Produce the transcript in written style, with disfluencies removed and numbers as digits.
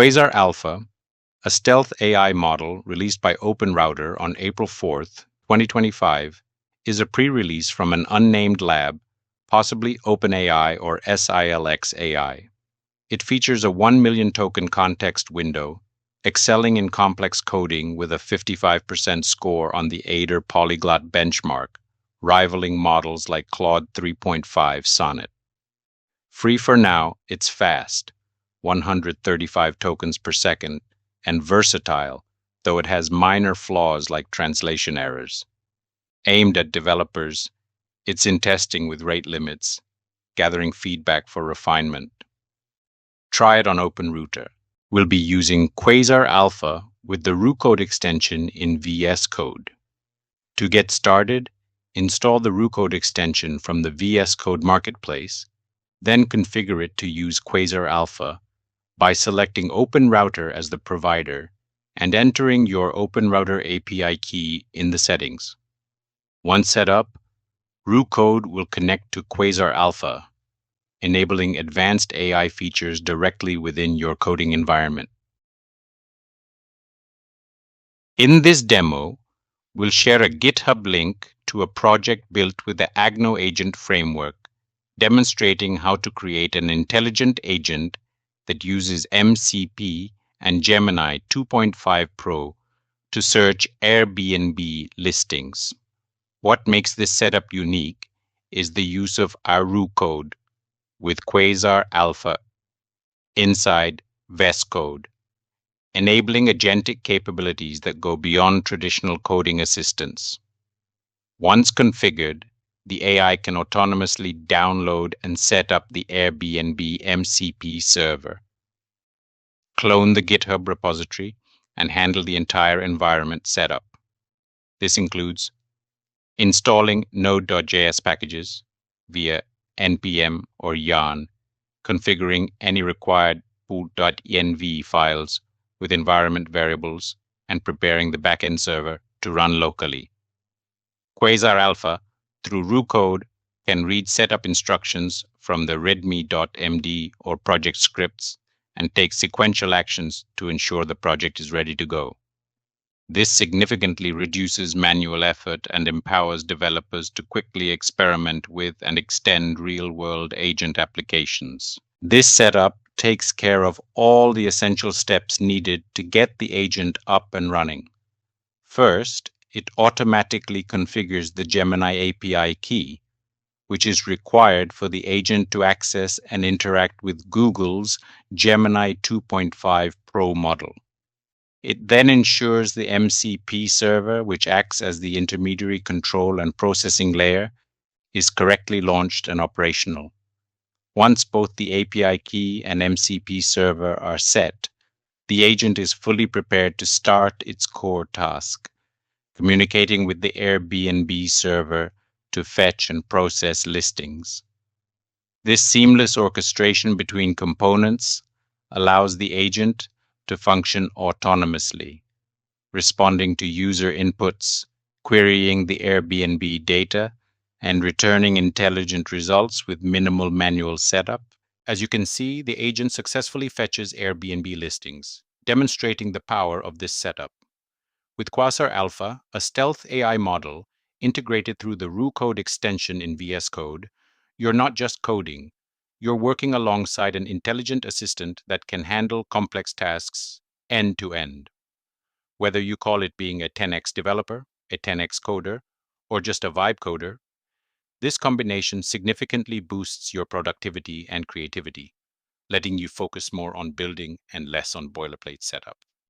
Quasar Alpha, a stealth AI model released by OpenRouter on April 4th, 2025, is a pre-release from an unnamed lab, possibly OpenAI or SILX AI. It features a 1 million token context window, excelling in complex coding with a 55% score on the Aider polyglot benchmark, rivaling models like Claude 3.5 Sonnet. Free for now, it's fast, 135 tokens per second, and versatile, though it has minor flaws like translation errors. Aimed at developers, it's in testing with rate limits, gathering feedback for refinement. Try it on OpenRouter. We'll be using Quasar Alpha with the Roo Code extension in VSCode. To get started, install the Roo Code extension from the VSCode marketplace, then configure it to use Quasar Alpha by selecting OpenRouter as the provider and entering your OpenRouter API key in the settings. Once set up, Roo Code will connect to Quasar Alpha, enabling advanced AI features directly within your coding environment. In this demo, we'll share a GitHub link to a project built with the Agno Agent Framework, demonstrating how to create an intelligent agent that uses MCP and Gemini 2.5 Pro to search Airbnb listings. What makes this setup unique is the use of our Roo Code with Quasar Alpha inside VSCode, enabling agentic capabilities that go beyond traditional coding assistance. Once configured, the AI can autonomously download and set up the Airbnb MCP server, clone the GitHub repository, and handle the entire environment setup. This includes installing Node.js packages via npm or yarn, configuring any required boot.env files with environment variables, and preparing the backend server to run locally. Quasar Alpha, through Roo Code, can read setup instructions from the readme.md or project scripts and take sequential actions to ensure the project is ready to go. This significantly reduces manual effort and empowers developers to quickly experiment with and extend real-world agent applications. This setup takes care of all the essential steps needed to get the agent up and running. First, it automatically configures the Gemini API key, which is required for the agent to access and interact with Google's Gemini 2.5 Pro model. It then ensures the MCP server, which acts as the intermediary control and processing layer, is correctly launched and operational. Once both the API key and MCP server are set, the agent is fully prepared to start its core task, communicating with the Airbnb server to fetch and process listings. This seamless orchestration between components allows the agent to function autonomously, responding to user inputs, querying the Airbnb data, and returning intelligent results with minimal manual setup. As you can see, the agent successfully fetches Airbnb listings, demonstrating the power of this setup. With Quasar Alpha, a stealth AI model integrated through the Roo Code extension in VSCode, you're not just coding, you're working alongside an intelligent assistant that can handle complex tasks end to end. Whether you call it being a 10x developer, a 10x coder, or just a vibe coder, this combination significantly boosts your productivity and creativity, letting you focus more on building and less on boilerplate setup.